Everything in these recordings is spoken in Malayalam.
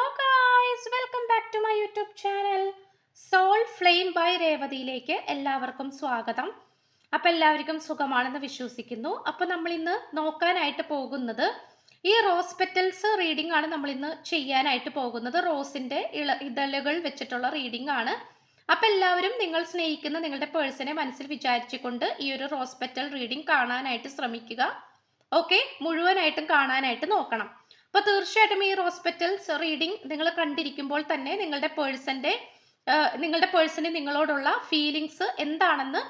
Hello guys, welcome back to my YouTube channel soul flame by രേവതിയിലേക്ക് എല്ലാവർക്കും സ്വാഗതം. അപ്പം എല്ലാവർക്കും സുഖമാണെന്ന് വിശ്വസിക്കുന്നു. അപ്പം നമ്മൾ ഇന്ന് നോക്കാനായിട്ട് പോകുന്നത് ഈ റോസ് പെറ്റൽസ് റീഡിംഗ് ആണ്. നമ്മൾ ഇന്ന് ചെയ്യാനായിട്ട് പോകുന്നത് റോസിന്റെ ഇതളുകൾ വെച്ചിട്ടുള്ള റീഡിംഗ് ആണ്. അപ്പം എല്ലാവരും നിങ്ങൾ സ്നേഹിക്കുന്ന നിങ്ങളുടെ പേഴ്സണെ മനസ്സിൽ വിചാരിച്ചുകൊണ്ട് ഈ ഒരു റോസ് പെറ്റൽ റീഡിംഗ് കാണാനായിട്ട് ശ്രമിക്കുക. ഓക്കെ, മുഴുവനായിട്ടും കാണാനായിട്ട് നോക്കണം. അപ്പോൾ തീർച്ചയായിട്ടും ഈ റോസ് പെറ്റൽസ് റീഡിംഗ് നിങ്ങൾ കണ്ടിരിക്കുമ്പോൾ തന്നെ നിങ്ങളുടെ പേഴ്സണ് നിങ്ങളോടുള്ള ഫീലിങ്സ് എന്താണെന്ന്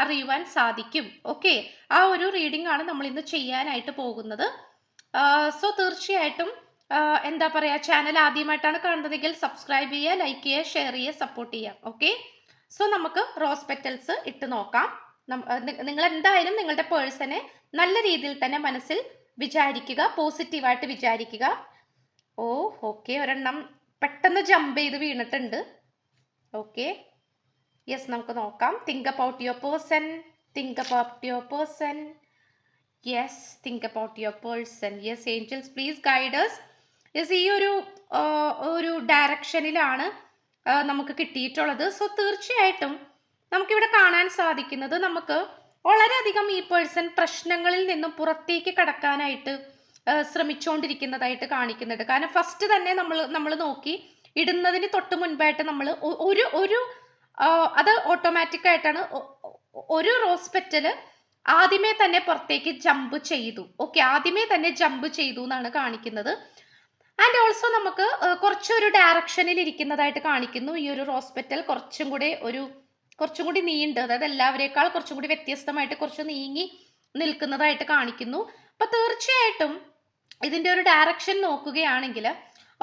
അറിയുവാൻ സാധിക്കും. ഓക്കെ, ആ ഒരു റീഡിംഗ് ആണ് നമ്മൾ ഇന്ന് ചെയ്യാനായിട്ട് പോകുന്നത്. സോ തീർച്ചയായിട്ടും എന്താ പറയുക, ചാനൽ ആദ്യമായിട്ടാണ് കാണുന്നതെങ്കിൽ സബ്സ്ക്രൈബ് ചെയ്യുക, ലൈക്ക് ചെയ്യുക, ഷെയർ ചെയ്യുക, സപ്പോർട്ട് ചെയ്യുക. ഓക്കെ, സോ നമുക്ക് റോസ് പെറ്റൽസ് ഇട്ട് നോക്കാം. നിങ്ങൾ എന്തായാലും നിങ്ങളുടെ പേഴ്സണെ നല്ല രീതിയിൽ തന്നെ മനസ്സിൽ വിചാരിക്കുക, പോസിറ്റീവായിട്ട് വിചാരിക്കുക. ഓക്കെ, ഒരെണ്ണം പെട്ടെന്ന് ജമ്പ് ചെയ്ത് വീണിട്ടുണ്ട്. ഓക്കെ, യെസ്, നമുക്ക് നോക്കാം. Think about your person, think about your person. Yes, think about your person. Yes, angels please guiders. Yes, ഈ ഒരു ഡയറക്ഷനിലാണ് നമുക്ക് കിട്ടിയിട്ടുള്ളത്. സോ തീർച്ചയായിട്ടും നമുക്കിവിടെ കാണാൻ സാധിക്കുന്നത്, നമുക്ക് വളരെയധികം ഈ പേഴ്സൺ പ്രശ്നങ്ങളിൽ നിന്നും പുറത്തേക്ക് കടക്കാനായിട്ട് ശ്രമിച്ചുകൊണ്ടിരിക്കുന്നതായിട്ട് കാണിക്കുന്നുണ്ട്. കാരണം ഫസ്റ്റ് തന്നെ നമ്മൾ നോക്കി ഇടുന്നതിന് തൊട്ട് മുൻപായിട്ട് നമ്മൾ അത് ഓട്ടോമാറ്റിക് ആയിട്ടാണ് ഒരു റോസ് പെറ്റല് ആദ്യമേ തന്നെ പുറത്തേക്ക് ജമ്പ് ചെയ്തു. ഓക്കെ, ആദ്യമേ തന്നെ ജമ്പ് ചെയ്തു എന്നാണ് കാണിക്കുന്നത്. ആൻഡ് ഓൾസോ നമുക്ക് കുറച്ചൊരു ഡയറക്ഷനിൽ ഇരിക്കുന്നതായിട്ട് കാണിക്കുന്നു. ഈ ഒരു റോസ് പെറ്റൽ കുറച്ചും കൂടി നീണ്ട്, അതായത് എല്ലാവരേക്കാൾ കുറച്ചും കൂടി വ്യത്യസ്തമായിട്ട് കുറച്ച് നീങ്ങി നിൽക്കുന്നതായിട്ട് കാണിക്കുന്നു. അപ്പൊ തീർച്ചയായിട്ടും ഇതിന്റെ ഒരു ഡയറക്ഷൻ നോക്കുകയാണെങ്കിൽ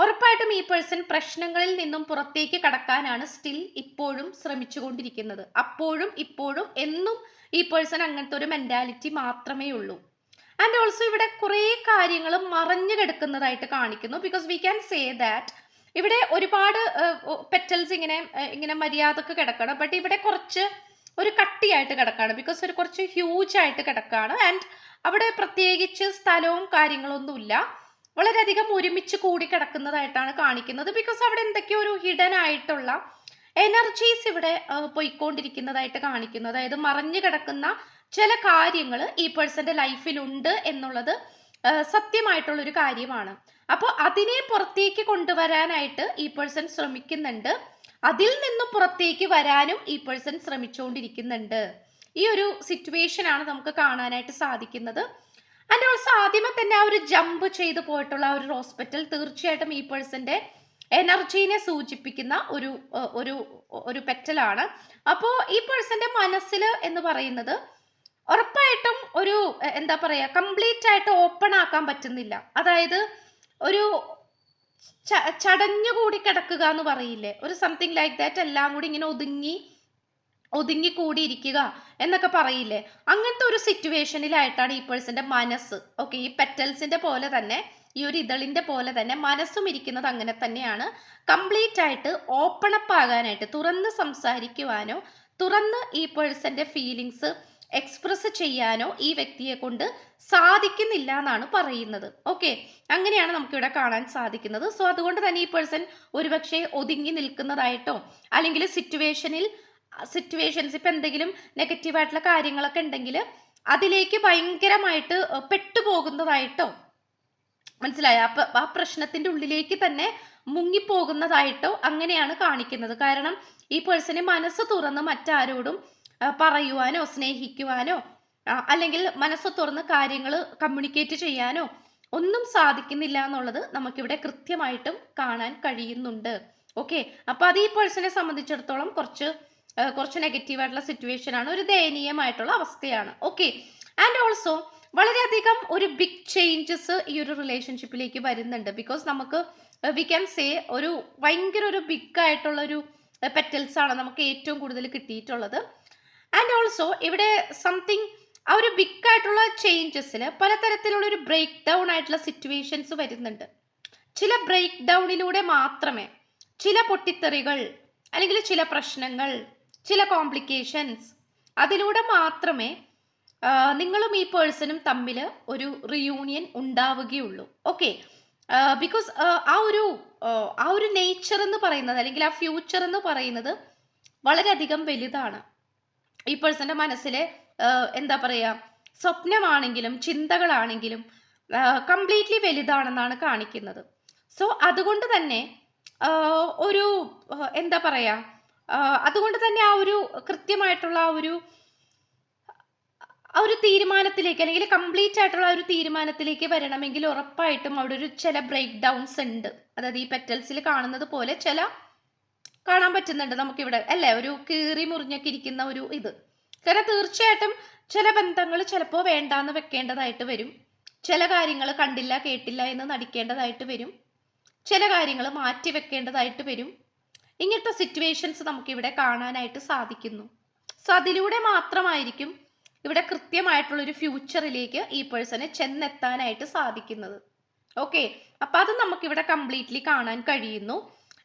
ഉറപ്പായിട്ടും ഈ പേഴ്സൺ പ്രശ്നങ്ങളിൽ നിന്നും പുറത്തേക്ക് കടക്കാനാണ് സ്റ്റിൽ ഇപ്പോഴും ശ്രമിച്ചുകൊണ്ടിരിക്കുന്നത്. അപ്പോഴും ഇപ്പോഴും എന്നും ഈ പേഴ്സൺ അങ്ങനത്തെ ഒരു മെന്റാലിറ്റി മാത്രമേ ഉള്ളൂ. ആൻഡ് ഓൾസോ ഇവിടെ കുറേ കാര്യങ്ങൾ മറഞ്ഞു കിടക്കുന്നതായിട്ട് കാണിക്കുന്നു. Because we can say that ഇവിടെ ഒരുപാട് പെറ്റൽസ് ഇങ്ങനെ മര്യാദക്ക് കിടക്കണം. ബട്ട് ഇവിടെ കുറച്ച് ഒരു കട്ടിയായിട്ട് കിടക്കാണ്. ബിക്കോസ് കുറച്ച് ഹ്യൂജ് ആയിട്ട് കിടക്കാണ്. ആൻഡ് അവിടെ പ്രത്യേകിച്ച് സ്ഥലവും കാര്യങ്ങളൊന്നുമില്ല. വളരെയധികം ഒരുമിച്ച് കൂടി കിടക്കുന്നതായിട്ടാണ് കാണിക്കുന്നത്. ബിക്കോസ് അവിടെ എന്തൊക്കെയോ ഒരു ഹിഡൻ ആയിട്ടുള്ള എനർജീസ് ഇവിടെ പോയിക്കൊണ്ടിരിക്കുന്നതായിട്ട് കാണിക്കുന്നു. അതായത് മറഞ്ഞു കിടക്കുന്ന ചില കാര്യങ്ങൾ ഈ പേഴ്സന്റെ ലൈഫിലുണ്ട് എന്നുള്ളത് സത്യമായിട്ടുള്ളൊരു കാര്യമാണ്. അപ്പോൾ അതിനെ പുറത്തേക്ക് കൊണ്ടുവരാനായിട്ട് ഈ പേഴ്സൺ ശ്രമിക്കുന്നുണ്ട്. അതിൽ നിന്നും പുറത്തേക്ക് വരാനും ഈ പേഴ്സൺ ശ്രമിച്ചുകൊണ്ടിരിക്കുന്നുണ്ട്. ഈ ഒരു സിറ്റുവേഷൻ ആണ് നമുക്ക് കാണാനായിട്ട് സാധിക്കുന്നത്. ആൻഡ് ഓൾസോ ആദ്യമേ തന്നെ ആ ഒരു ജമ്പ് ചെയ്ത് പോയിട്ടുള്ള ഒരു ഹോസ്പിറ്റൽ തീർച്ചയായിട്ടും ഈ പേഴ്സന്റെ എനർജീനെ സൂചിപ്പിക്കുന്ന ഒരു പെറ്റലാണ്. അപ്പോൾ ഈ പേഴ്സന്റെ മനസ്സിൽ എന്ന് പറയുന്നത് ഉറപ്പായിട്ടും ഒരു എന്താ പറയുക, കംപ്ലീറ്റ് ആയിട്ട് ഓപ്പൺ ആക്കാൻ പറ്റുന്നില്ല. അതായത് ഒരു ചടഞ്ഞുകൂടി കിടക്കുക എന്ന് പറയില്ലേ, ഒരു സംതിങ് ലൈക്ക് ദാറ്റ്. എല്ലാം കൂടി ഇങ്ങനെ ഒതുങ്ങി കൂടിയിരിക്കുക എന്നൊക്കെ പറയില്ലേ, അങ്ങനത്തെ ഒരു സിറ്റുവേഷനിലായിട്ടാണ് ഈ പേഴ്സന്റെ മനസ്സ്. ഓക്കെ, ഈ പെറ്റൽസിന്റെ പോലെ തന്നെ, ഈ ഒരു ഇതളിന്റെ പോലെ തന്നെ മനസ്സും ഇരിക്കുന്നത് അങ്ങനെ തന്നെയാണ്. കംപ്ലീറ്റ് ആയിട്ട് ഓപ്പൺ അപ്പ് ആകാനായിട്ട്, തുറന്ന് സംസാരിക്കുവാനോ തുറന്ന് ഈ പേഴ്സന്റെ ഫീലിങ്സ് എക്സ്പ്രസ് ചെയ്യാനോ ഈ വ്യക്തിയെ കൊണ്ട് സാധിക്കുന്നില്ല എന്നാണ് പറയുന്നത്. ഓക്കെ, അങ്ങനെയാണ് നമുക്കിവിടെ കാണാൻ സാധിക്കുന്നത്. സോ അതുകൊണ്ട് തന്നെ ഈ പേഴ്സൺ ഒരുപക്ഷെ ഒതുങ്ങി നിൽക്കുന്നതായിട്ടോ, അല്ലെങ്കിൽ സിറ്റുവേഷൻസ് ഇപ്പം എന്തെങ്കിലും നെഗറ്റീവായിട്ടുള്ള കാര്യങ്ങളൊക്കെ ഉണ്ടെങ്കിൽ അതിലേക്ക് ഭയങ്കരമായിട്ട് പെട്ടുപോകുന്നതായിട്ടോ, മനസ്സിലായ ആ പ്രശ്നത്തിന്റെ ഉള്ളിലേക്ക് തന്നെ മുങ്ങിപ്പോകുന്നതായിട്ടോ അങ്ങനെയാണ് കാണിക്കുന്നത്. കാരണം ഈ പേഴ്സണെ മനസ്സ് തുറന്ന് മറ്റാരോടും പറയുവാനോ സ്നേഹിക്കുവാനോ അല്ലെങ്കിൽ മനസ്സ് തുറന്ന് കാര്യങ്ങൾ കമ്മ്യൂണിക്കേറ്റ് ചെയ്യാനോ ഒന്നും സാധിക്കുന്നില്ല എന്നുള്ളത് നമുക്കിവിടെ കൃത്യമായിട്ടും കാണാൻ കഴിയുന്നുണ്ട്. ഓക്കെ, അപ്പൊ അത് ഈ പേഴ്സണെ സംബന്ധിച്ചിടത്തോളം കുറച്ച് നെഗറ്റീവായിട്ടുള്ള സിറ്റുവേഷൻ ആണ്, ഒരു ദയനീയമായിട്ടുള്ള അവസ്ഥയാണ്. ഓക്കെ, ആൻഡ് ഓൾസോ വളരെയധികം ഒരു ബിഗ് ചേഞ്ചസ് ഈ ഒരു റിലേഷൻഷിപ്പിലേക്ക് വരുന്നുണ്ട്. ബിക്കോസ് നമുക്ക് വി ക്യാൻ സേ ഭയങ്കര ഒരു ബിഗ് ആയിട്ടുള്ള ഒരു പെറ്റൽസ് ആണ് നമുക്ക് ഏറ്റവും കൂടുതൽ കിട്ടിയിട്ടുള്ളത്. ആൻഡ് ഓൾസോ ഇവിടെ സംതിങ് ആ ഒരു ബിഗ് ആയിട്ടുള്ള ചേഞ്ചസിൽ പലതരത്തിലുള്ള ഒരു ബ്രേക്ക് ഡൗൺ ആയിട്ടുള്ള സിറ്റുവേഷൻസ് വരുന്നുണ്ട്. ചില ബ്രേക്ക് ഡൗണിലൂടെ മാത്രമേ, ചില പൊട്ടിത്തെറികൾ അല്ലെങ്കിൽ ചില പ്രശ്നങ്ങൾ, ചില കോംപ്ലിക്കേഷൻസ്, അതിലൂടെ മാത്രമേ നിങ്ങളും ഈ പേഴ്സണും തമ്മിൽ ഒരു റിയൂണിയൻ ഉണ്ടാവുകയുള്ളൂ. ഓക്കെ, ബിക്കോസ് ആ ഒരു നേച്ചർ എന്ന് പറയുന്നത്, അല്ലെങ്കിൽ ആ ഫ്യൂച്ചർ എന്ന് പറയുന്നത് വളരെയധികം വലുതാണ്. ഈ പേഴ്സന്റെ മനസ്സിലെ എന്താ പറയുക, സ്വപ്നമാണെങ്കിലും ചിന്തകളാണെങ്കിലും കംപ്ലീറ്റ്ലി വലുതാണെന്നാണ് കാണിക്കുന്നത്. സോ അതുകൊണ്ട് തന്നെ ഒരു എന്താ പറയുക, അതുകൊണ്ട് തന്നെ ആ ഒരു കൃത്യമായിട്ടുള്ള ആ ഒരു തീരുമാനത്തിലേക്ക്, അല്ലെങ്കിൽ കംപ്ലീറ്റ് ആയിട്ടുള്ള ഒരു തീരുമാനത്തിലേക്ക് വരണമെങ്കിൽ ഉറപ്പായിട്ടും അവിടെ ഒരു ചില ബ്രേക്ക് ഡൗൺസ് ഉണ്ട്. അതായത് ഈ പെറ്റൽസിൽ കാണുന്നത് പോലെ ചില കാണാൻ പറ്റുന്നുണ്ട് നമുക്കിവിടെ അല്ലേ, ഒരു കീറി മുറിഞ്ഞൊക്കെ ഇരിക്കുന്ന ഒരു ഇത്. കാരണം തീർച്ചയായിട്ടും ചില ബന്ധങ്ങൾ ചിലപ്പോൾ വേണ്ടാന്ന് വെക്കേണ്ടതായിട്ട് വരും, ചില കാര്യങ്ങൾ കണ്ടില്ല കേട്ടില്ല എന്ന് നടിക്കേണ്ടതായിട്ട് വരും, ചില കാര്യങ്ങൾ മാറ്റി വെക്കേണ്ടതായിട്ട് വരും. ഇങ്ങനത്തെ സിറ്റുവേഷൻസ് നമുക്കിവിടെ കാണാനായിട്ട് സാധിക്കുന്നു. സോ അതിലൂടെ മാത്രമായിരിക്കും ഇവിടെ കൃത്യമായിട്ടുള്ളൊരു ഫ്യൂച്ചറിലേക്ക് ഈ പേഴ്സണെ ചെന്നെത്താനായിട്ട് സാധിക്കുന്നത്. ഓക്കെ, അപ്പം അത് നമുക്കിവിടെ കംപ്ലീറ്റ്ലി കാണാൻ കഴിയുന്നു.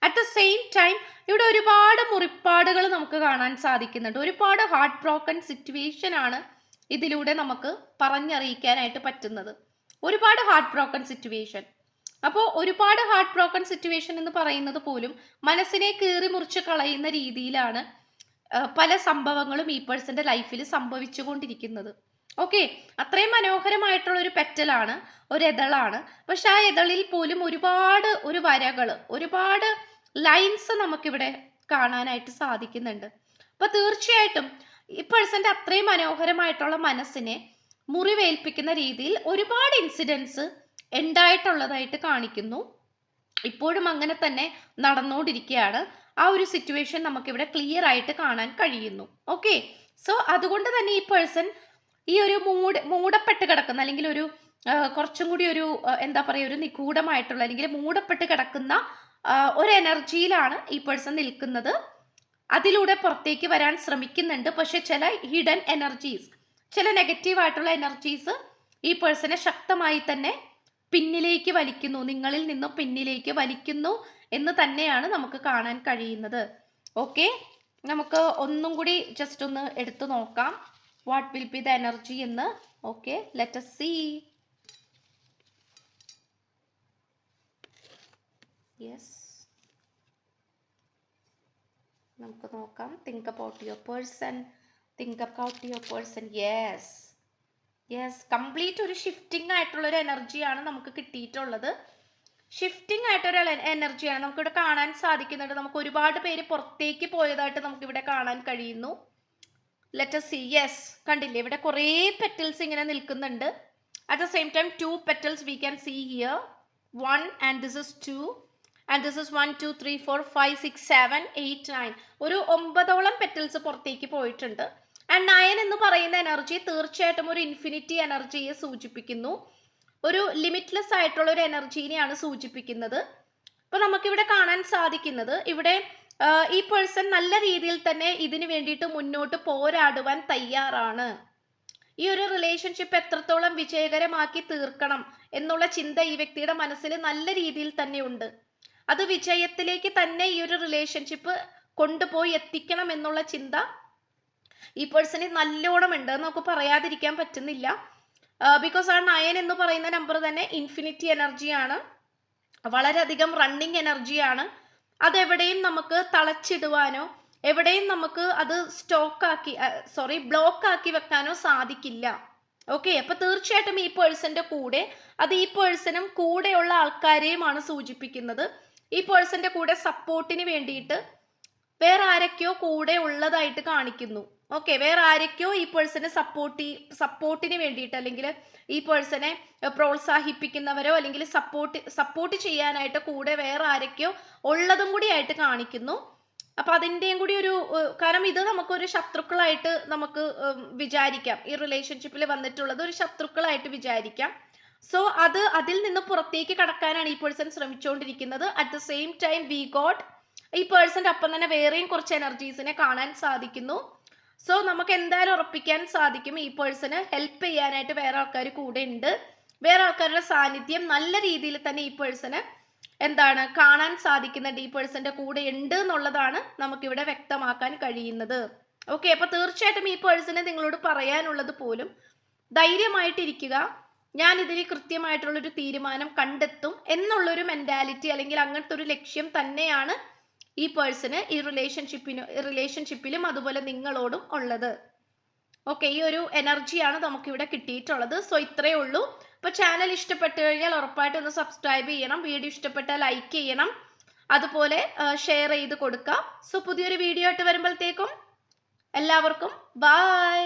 അറ്റ് ദ സെയിം ടൈം ഇവിടെ ഒരുപാട് മുറിപ്പാടുകൾ നമുക്ക് കാണാൻ സാധിക്കുന്നുണ്ട്. ഒരുപാട് ഹാർട്ട് ബ്രോക്കൺ സിറ്റുവേഷൻ ആണ് ഇതിലൂടെ നമുക്ക് പറഞ്ഞറിയിക്കാനായിട്ട് പറ്റുന്നത്. ഒരുപാട് ഹാർട്ട് ബ്രോക്കൺ സിറ്റുവേഷൻ. അപ്പോൾ ഒരുപാട് ഹാർട്ട് ബ്രോക്കൺ സിറ്റുവേഷൻ എന്ന് പറയുന്നത് പോലും മനസ്സിനെ കീറി മുറിച്ച് കളയുന്ന രീതിയിലാണ് പല സംഭവങ്ങളും ഈ പേഴ്സന്റെ ലൈഫിൽ സംഭവിച്ചുകൊണ്ടിരിക്കുന്നത്. ഓക്കെ, അത്രയും മനോഹരമായിട്ടുള്ള ഒരു പെറ്റലാണ്, ഒരു എതളാണ്. പക്ഷെ ആ എതളിൽ പോലും ഒരുപാട് വരകൾ, ഒരുപാട് ലൈൻസ് നമുക്കിവിടെ കാണാനായിട്ട് സാധിക്കുന്നുണ്ട്. അപ്പൊ തീർച്ചയായിട്ടും ഈ പേഴ്സന്റെ അത്രയും മനോഹരമായിട്ടുള്ള മനസ്സിനെ മുറിവേൽപ്പിക്കുന്ന രീതിയിൽ ഒരുപാട് ഇൻസിഡൻസ് ഉണ്ടായിട്ടുള്ളതായിട്ട് കാണിക്കുന്നു. ഇപ്പോഴും അങ്ങനെ തന്നെ നടന്നുകൊണ്ടിരിക്കുകയാണ്. ആ ഒരു സിറ്റുവേഷൻ നമുക്കിവിടെ ക്ലിയർ ആയിട്ട് കാണാൻ കഴിയുന്നു. ഓക്കെ, സോ അതുകൊണ്ട് തന്നെ ഈ പേഴ്സൺ ഈ ഒരു മൂടപ്പെട്ട് കിടക്കുന്ന, അല്ലെങ്കിൽ ഒരു കുറച്ചും കൂടി ഒരു എന്താ പറയുക, ഒരു നിഗൂഢമായിട്ടുള്ള അല്ലെങ്കിൽ മൂടപ്പെട്ട് കിടക്കുന്ന ഒരു എനർജിയിലാണ് ഈ പേഴ്സൺ നിൽക്കുന്നത്. അതിലൂടെ പുറത്തേക്ക് വരാൻ ശ്രമിക്കുന്നുണ്ട്. പക്ഷെ ചില ഹിഡൻ എനർജീസ്, ചില നെഗറ്റീവ് ആയിട്ടുള്ള എനർജീസ് ഈ പേഴ്സണെ ശക്തമായി തന്നെ പിന്നിലേക്ക് വലിക്കുന്നു, നിങ്ങളിൽ നിന്നും പിന്നിലേക്ക് വലിക്കുന്നു എന്ന് തന്നെയാണ് നമുക്ക് കാണാൻ കഴിയുന്നത്. ഓക്കെ, നമുക്ക് ഒന്നും കൂടി ജസ്റ്റ് ഒന്ന് എടുത്തു നോക്കാം what will be the energy എന്ന്. Okay, let us see. Yes, നമുക്ക് നോക്കാം. Think about your person, think about your person. Yes, complete ഒരു ഷിഫ്റ്റിംഗ് ആയിട്ടുള്ള ഒരു എനർജിയാണ് നമുക്ക് കിട്ടിയിട്ടുള്ളത്. ഷിഫ്റ്റിംഗ് ആയിട്ടൊരു എനർജിയാണ് നമുക്കിവിടെ കാണാൻ സാധിക്കുന്നുണ്ട്. നമുക്ക് ഒരുപാട് പേര് പുറത്തേക്ക് പോയതായിട്ട് നമുക്കിവിടെ കാണാൻ കഴിയുന്നു. Let us see. യെസ്, കണ്ടില്ലേ, ഇവിടെ കുറേ പെറ്റൽസ് ഇങ്ങനെ നിൽക്കുന്നുണ്ട്. At the same time 2 petals we can see here. 1 and this is 2 and this is 1 2 3 4 5 6 7 8 9. ഒരു 9ഓളം പെറ്റൽസ് പുറത്തേക്ക് പോയിട്ടുണ്ട്. ആൻഡ് 9 എന്ന് പറയുന്ന എനർജി തീർച്ചയായിട്ടും ഒരു ഇൻഫിനിറ്റി എനർജിയെ സൂചിപ്പിക്കുന്നു. ഒരു ലിമിറ്റ്ലെസ് ആയിട്ടുള്ള ഒരു എനർജീനെയാണ് സൂചിപ്പിക്കുന്നത്. അപ്പൊ നമുക്കിവിടെ കാണാൻ സാധിക്കുന്നത്, ഇവിടെ ഈ പേഴ്സൺ നല്ല രീതിയിൽ തന്നെ ഇതിനു വേണ്ടിയിട്ട് മുന്നോട്ട് പോരാടുവാൻ തയ്യാറാണ്. ഈ ഒരു റിലേഷൻഷിപ്പ് എത്രത്തോളം വിജയകരമാക്കി തീർക്കണം എന്നുള്ള ചിന്ത ഈ വ്യക്തിയുടെ മനസ്സിൽ നല്ല രീതിയിൽ തന്നെ ഉണ്ട്. അത് വിജയത്തിലേക്ക് തന്നെ ഈ ഒരു റിലേഷൻഷിപ്പ് കൊണ്ടുപോയി എത്തിക്കണം എന്നുള്ള ചിന്ത ഈ പേഴ്സണിൽ നല്ലോണം ഉണ്ട്, നമുക്ക് പറയാതിരിക്കാൻ പറ്റുന്നില്ല. ബിക്കോസ് ആ 9 എന്ന് പറയുന്ന നമ്പർ തന്നെ ഇൻഫിനിറ്റി എനർജിയാണ്, വളരെയധികം റണ്ണിങ് എനർജിയാണ്. അതെവിടെയും നമുക്ക് തളച്ചിടുവാനോ എവിടെയും നമുക്ക് അത് ബ്ലോക്ക് ആക്കി വെക്കാനോ സാധിക്കില്ല. ഓക്കെ, അപ്പൊ തീർച്ചയായിട്ടും ഈ പേഴ്സന്റെ കൂടെ, അത് ഈ പേഴ്സണും കൂടെയുള്ള ആൾക്കാരെയുമാണ് സൂചിപ്പിക്കുന്നത്. ഈ പേഴ്സന്റെ കൂടെ സപ്പോർട്ടിന് വേണ്ടിയിട്ട് വേറെ ആരൊക്കെയോ കൂടെ ഉള്ളതായിട്ട് കാണിക്കുന്നു. ഓക്കെ, വേറെ ആരൊക്കെയോ ഈ പേഴ്സണെ സപ്പോർട്ടിന് വേണ്ടിയിട്ട്, അല്ലെങ്കിൽ ഈ പേഴ്സണെ പ്രോത്സാഹിപ്പിക്കുന്നവരോ അല്ലെങ്കിൽ സപ്പോർട്ട് ചെയ്യാനായിട്ട് കൂടെ വേറെ ആരൊക്കെയോ ഉള്ളതും കൂടി ആയിട്ട് കാണിക്കുന്നു. അപ്പൊ അതിൻ്റെയും കൂടി ഒരു കാരണം ഇത് നമുക്കൊരു ശത്രുക്കളായിട്ട് നമുക്ക് വിചാരിക്കാം. ഈ റിലേഷൻഷിപ്പിൽ വന്നിട്ടുള്ളത് ഒരു ശത്രുക്കളായിട്ട് വിചാരിക്കാം. സോ അതിൽ നിന്ന് പുറത്തേക്ക് കടക്കാനാണ് ഈ പേഴ്സൺ ശ്രമിച്ചുകൊണ്ടിരിക്കുന്നത്. അറ്റ് ദ സെയിം ടൈം ഈ പേഴ്സന്റെ ഒപ്പം തന്നെ വേറെയും കുറച്ച് എനർജീസിനെ കാണാൻ സാധിക്കുന്നു. സോ നമുക്ക് എന്തായാലും ഉറപ്പിക്കാൻ സാധിക്കും, ഈ പേഴ്സണ് ഹെൽപ്പ് ചെയ്യാനായിട്ട് വേറെ ആൾക്കാർ കൂടെ ഉണ്ട്. വേറെ ആൾക്കാരുടെ സാന്നിധ്യം നല്ല രീതിയിൽ തന്നെ ഈ പേഴ്സണ് കാണാൻ സാധിക്കുന്നുണ്ട്. ഈ പേഴ്സന്റെ കൂടെ ഉണ്ട് എന്നുള്ളതാണ് നമുക്കിവിടെ വ്യക്തമാക്കാൻ കഴിയുന്നത്. ഓക്കെ, അപ്പൊ തീർച്ചയായിട്ടും ഈ പേഴ്സണ് നിങ്ങളോട് പറയാനുള്ളത് പോലും ധൈര്യമായിട്ടിരിക്കുക. ഞാൻ ഇതിൽ കൃത്യമായിട്ടുള്ളൊരു തീരുമാനം കണ്ടെത്തും എന്നുള്ളൊരു മെന്റാലിറ്റി അല്ലെങ്കിൽ അങ്ങനത്തെ ഒരു ലക്ഷ്യം തന്നെയാണ് ഈ പേഴ്സണ് ഈ റിലേഷൻഷിപ്പിലും അതുപോലെ നിങ്ങളോടും ഉള്ളത്. ഓക്കെ, ഈ ഒരു എനർജിയാണ് നമുക്കിവിടെ കിട്ടിയിട്ടുള്ളത്. സോ ഇത്രയേ ഉള്ളൂ. അപ്പോൾ ചാനൽ ഇഷ്ടപ്പെട്ടു കഴിഞ്ഞാൽ ഉറപ്പായിട്ടും ഒന്ന് സബ്സ്ക്രൈബ് ചെയ്യണം. വീഡിയോ ഇഷ്ടപ്പെട്ടാൽ ലൈക്ക് ചെയ്യണം, അതുപോലെ ഷെയർ ചെയ്ത് കൊടുക്കാം. സോ പുതിയൊരു വീഡിയോ ആയിട്ട് വരുമ്പോഴത്തേക്കും എല്ലാവർക്കും ബൈ.